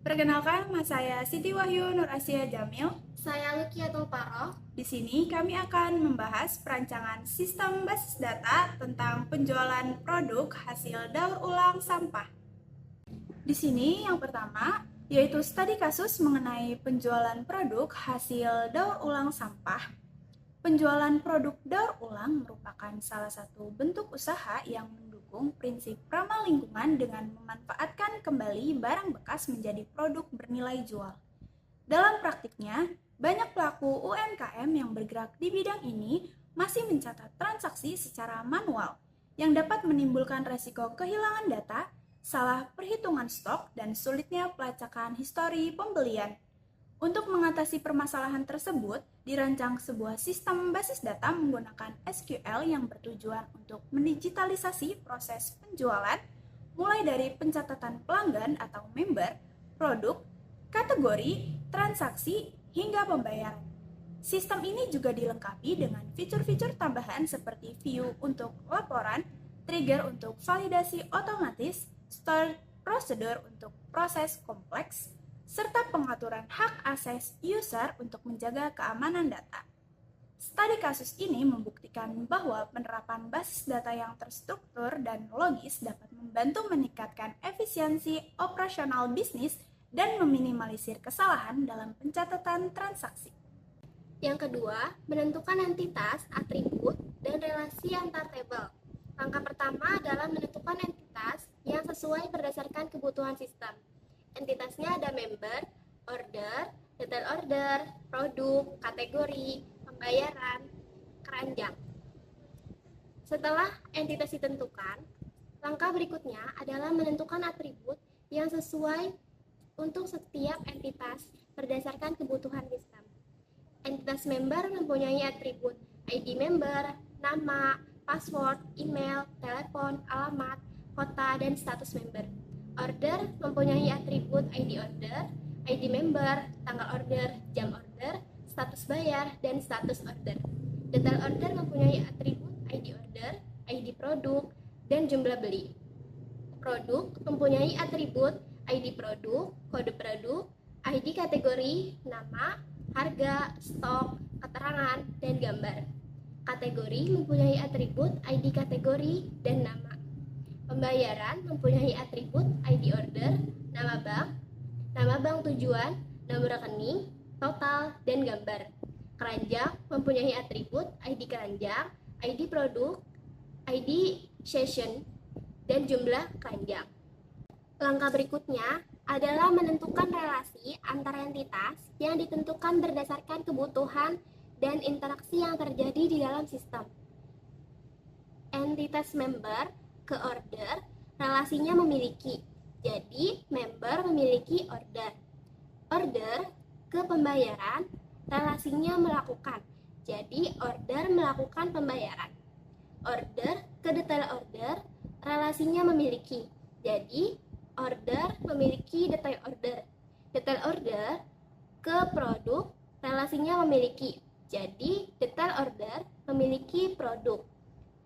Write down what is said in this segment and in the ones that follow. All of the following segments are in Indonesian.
Perkenalkan, nama saya Siti Wahyu Nur Asia Jamil. Saya Lukia Tulparo. Di sini kami akan membahas perancangan sistem basis data tentang penjualan produk hasil daur ulang sampah. Di sini yang pertama yaitu studi kasus mengenai penjualan produk hasil daur ulang sampah. Penjualan produk daur ulang merupakan salah satu bentuk usaha yang mendukung prinsip ramah lingkungan dengan memanfaatkan kembali barang bekas menjadi produk bernilai jual. Dalam praktiknya, banyak pelaku UMKM yang bergerak di bidang ini masih mencatat transaksi secara manual yang dapat menimbulkan resiko kehilangan data, salah perhitungan stok, dan sulitnya pelacakan histori pembelian. Untuk mengatasi permasalahan tersebut, dirancang sebuah sistem basis data menggunakan SQL yang bertujuan untuk mendigitalisasi proses penjualan, mulai dari pencatatan pelanggan atau member, produk, kategori, transaksi, hingga pembayaran. Sistem ini juga dilengkapi dengan fitur-fitur tambahan seperti view untuk laporan, trigger untuk validasi otomatis, store procedure untuk proses kompleks, serta pengaturan hak akses user untuk menjaga keamanan data. Studi kasus ini membuktikan bahwa penerapan basis data yang terstruktur dan logis dapat membantu meningkatkan efisiensi operasional bisnis dan meminimalisir kesalahan dalam pencatatan transaksi. Yang kedua, menentukan entitas, atribut, dan relasi antar tabel. Langkah pertama adalah menentukan entitas yang sesuai berdasarkan kebutuhan sistem. Entitasnya ada member, order, detail order, produk, kategori, pembayaran, keranjang. Setelah entitas ditentukan, langkah berikutnya adalah menentukan atribut yang sesuai untuk setiap entitas berdasarkan kebutuhan sistem. Entitas member mempunyai atribut ID member, nama, password, email, telepon, alamat, kota, dan status member. Order mempunyai atribut ID order, ID member, tanggal order, jam order, status bayar, dan status order. Detail order mempunyai atribut ID order, ID produk, dan jumlah beli. Produk mempunyai atribut ID produk, kode produk, ID kategori, nama, harga, stok, keterangan, dan gambar. Kategori mempunyai atribut ID kategori dan nama. Pembayaran mempunyai atribut ID order, nama bank tujuan, nomor rekening, total, dan gambar. Keranjang mempunyai atribut ID keranjang, ID produk, ID session, dan jumlah keranjang. Langkah berikutnya adalah menentukan relasi antar entitas yang ditentukan berdasarkan kebutuhan dan interaksi yang terjadi di dalam sistem. Entitas member ke order, relasinya memiliki. Jadi, member memiliki order. Order ke pembayaran, relasinya melakukan. Jadi, order melakukan pembayaran. Order ke detail order, relasinya memiliki. Jadi, order memiliki detail order. Detail order ke produk, relasinya memiliki. Jadi, detail order memiliki produk.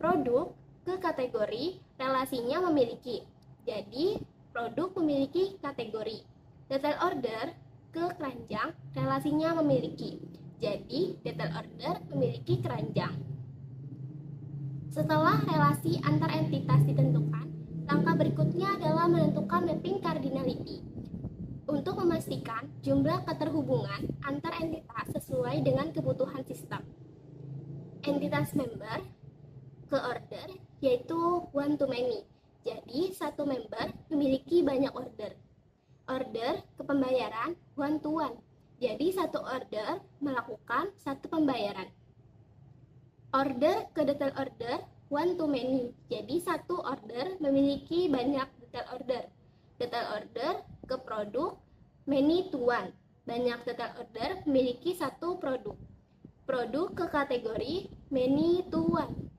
Produk ke kategori, relasinya memiliki. Jadi, produk memiliki kategori. Detail order ke keranjang, relasinya memiliki. Jadi, detail order memiliki keranjang. Setelah relasi antar entitas ditentukan, langkah berikutnya adalah menentukan mapping cardinality untuk memastikan jumlah keterhubungan antar entitas sesuai dengan kebutuhan sistem. Entitas member ke order yaitu one to many. Jadi, satu member memiliki banyak order. Order ke pembayaran one to one. Jadi, satu order melakukan satu pembayaran. Order ke detail order one to many. Jadi, satu order memiliki banyak detail order. Detail order ke produk many to one. Banyak detail order memiliki satu produk. Produk ke kategori many to one.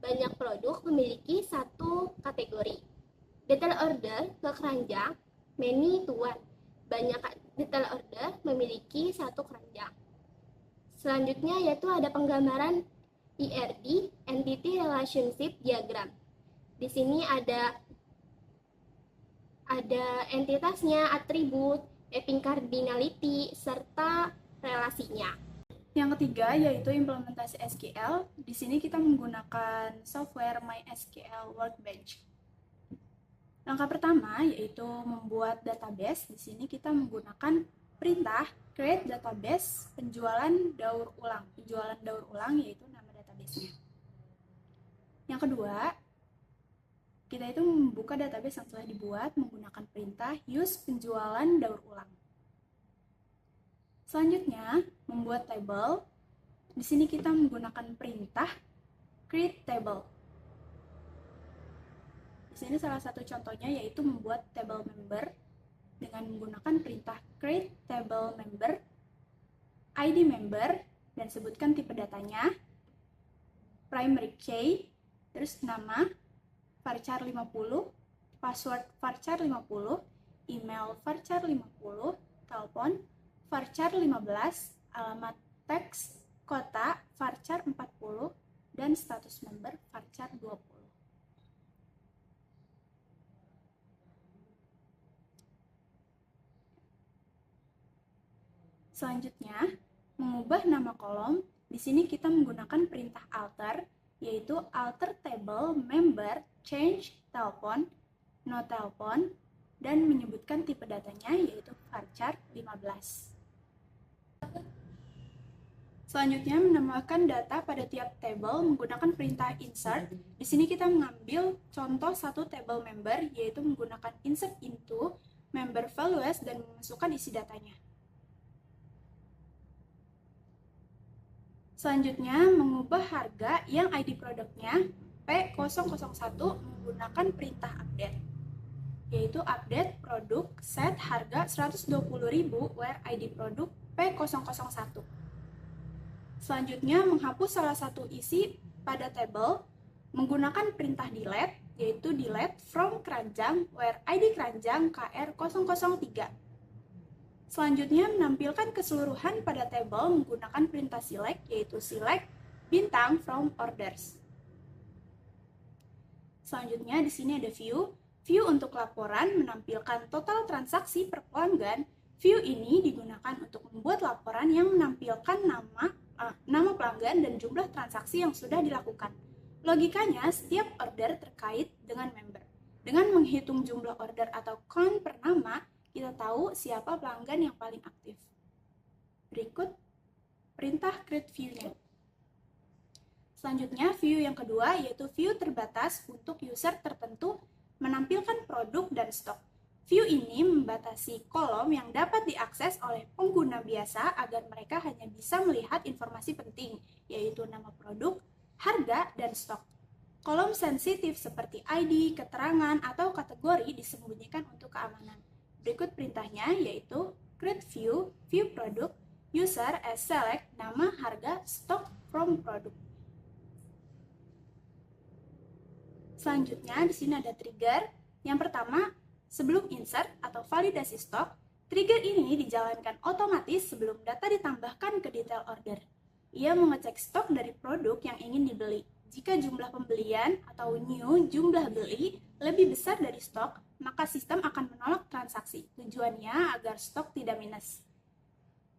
Banyak produk memiliki satu kategori. Detail order ke keranjang many to one. Banyak detail order memiliki satu keranjang. Selanjutnya yaitu ada penggambaran ERD, Entity Relationship Diagram. Di sini ada entitasnya, atribut, mapping cardinality, serta relasinya. Yang ketiga yaitu implementasi SQL. Di sini kita menggunakan software MySQL Workbench. Langkah pertama yaitu membuat database. Di sini kita menggunakan perintah create database penjualan daur ulang. Penjualan daur ulang yaitu nama database-nya. Yang kedua, kita itu membuka database yang telah dibuat menggunakan perintah use penjualan daur ulang. Selanjutnya, membuat table. Di sini kita menggunakan perintah create table. Di sini salah satu contohnya yaitu membuat table member dengan menggunakan perintah create table member, ID member, dan sebutkan tipe datanya, primary key, terus nama, varchar 50, password varchar 50, email varchar 50, telepon, varchar 15, alamat teks, kota, varchar 40, dan status member varchar 20. Selanjutnya, mengubah nama kolom. Di sini kita menggunakan perintah alter, yaitu alter table member change telepon, no telepon, dan menyebutkan tipe datanya yaitu varchar 15. Selanjutnya, menambahkan data pada tiap table menggunakan perintah insert. Di sini kita mengambil contoh satu table member, yaitu menggunakan insert into member values dan memasukkan isi datanya. Selanjutnya, mengubah harga yang ID produknya P001 menggunakan perintah update, yaitu update produk set harga 120.000 where ID produk P001. Selanjutnya, menghapus salah satu isi pada table menggunakan perintah delete, yaitu delete from keranjang where ID keranjang KR003. Selanjutnya, menampilkan keseluruhan pada table menggunakan perintah select, yaitu select bintang from orders. Selanjutnya, di sini ada view. View untuk laporan menampilkan total transaksi per pelanggan. View ini digunakan untuk membuat laporan yang menampilkan nama pelanggan dan jumlah transaksi yang sudah dilakukan. Logikanya, setiap order terkait dengan member. Dengan menghitung jumlah order atau count per nama, kita tahu siapa pelanggan yang paling aktif. Berikut perintah create view-nya. Selanjutnya, view yang kedua yaitu view terbatas untuk user tertentu menampilkan produk dan stok. View ini membatasi kolom yang dapat diakses oleh pengguna biasa agar mereka hanya bisa melihat informasi penting, yaitu nama produk, harga, dan stok. Kolom sensitif seperti ID, keterangan, atau kategori disembunyikan untuk keamanan. Berikut perintahnya yaitu create view, view produk, user as select, nama, harga, stock from produk. Selanjutnya di sini ada trigger. Yang pertama, sebelum insert atau validasi stok, trigger ini dijalankan otomatis sebelum data ditambahkan ke detail order. Ia mengecek stok dari produk yang ingin dibeli. Jika jumlah pembelian atau new jumlah beli lebih besar dari stok, maka sistem akan menolak transaksi. Tujuannya agar stok tidak minus.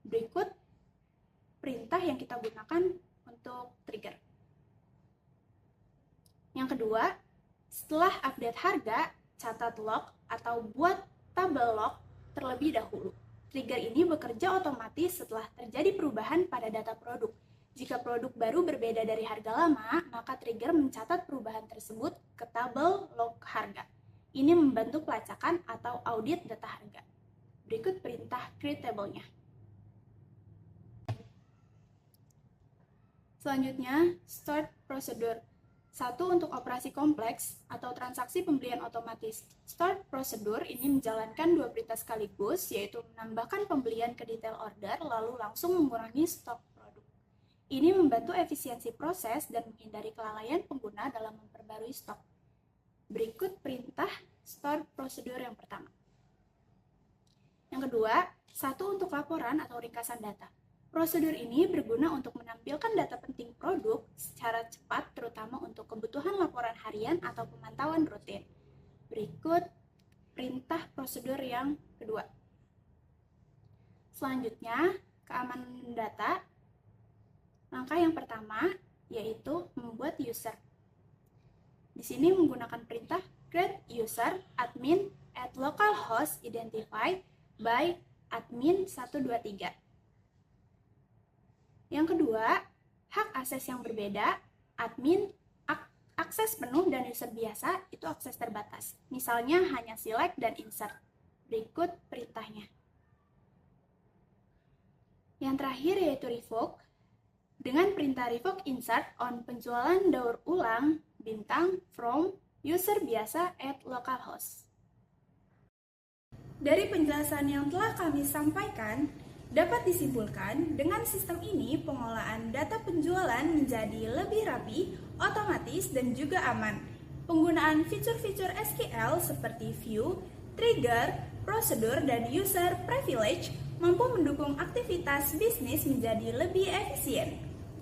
Berikut perintah yang kita gunakan untuk trigger. Yang kedua, setelah update harga, catat log atau buat tabel log terlebih dahulu. Trigger ini bekerja otomatis setelah terjadi perubahan pada data produk. Jika produk baru berbeda dari harga lama, maka trigger mencatat perubahan tersebut ke tabel log harga. Ini membantu pelacakan atau audit data harga. Berikut perintah create table-nya. Selanjutnya, start procedure. 1. Untuk operasi kompleks atau transaksi pembelian otomatis. Start procedure ini menjalankan dua perintah sekaligus, yaitu menambahkan pembelian ke detail order, lalu langsung mengurangi stok produk. Ini membantu efisiensi proses dan menghindari kelalaian pengguna dalam memperbarui stok. Berikut perintah start procedure yang pertama. Yang kedua, 1. Untuk laporan atau ringkasan data. Prosedur ini berguna untuk menampilkan data penting produk secara cepat, terutama untuk kebutuhan laporan harian atau pemantauan rutin. Berikut perintah prosedur yang kedua. Selanjutnya, keamanan data. Langkah yang pertama yaitu membuat user. Di sini menggunakan perintah create user admin at localhost identified by admin 123. Yang kedua, hak akses yang berbeda, admin akses penuh dan user biasa itu akses terbatas. Misalnya hanya select dan insert. Berikut perintahnya. Yang terakhir yaitu revoke. Dengan perintah revoke insert on penjualan daur ulang bintang from user biasa at localhost. Dari penjelasan yang telah kami sampaikan, dapat disimpulkan dengan sistem ini pengolahan data penjualan menjadi lebih rapi, otomatis, dan juga aman. Penggunaan fitur-fitur SQL seperti view, trigger, prosedur, dan user privilege mampu mendukung aktivitas bisnis menjadi lebih efisien.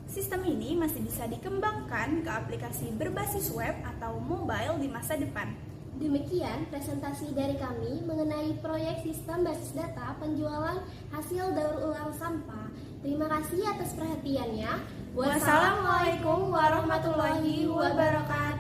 Sistem ini masih bisa dikembangkan ke aplikasi berbasis web atau mobile di masa depan. Demikian presentasi dari kami mengenai proyek sistem basis data penjualan hasil daur ulang sampah. Terima kasih atas perhatiannya. Wassalamualaikum warahmatullahi wabarakatuh.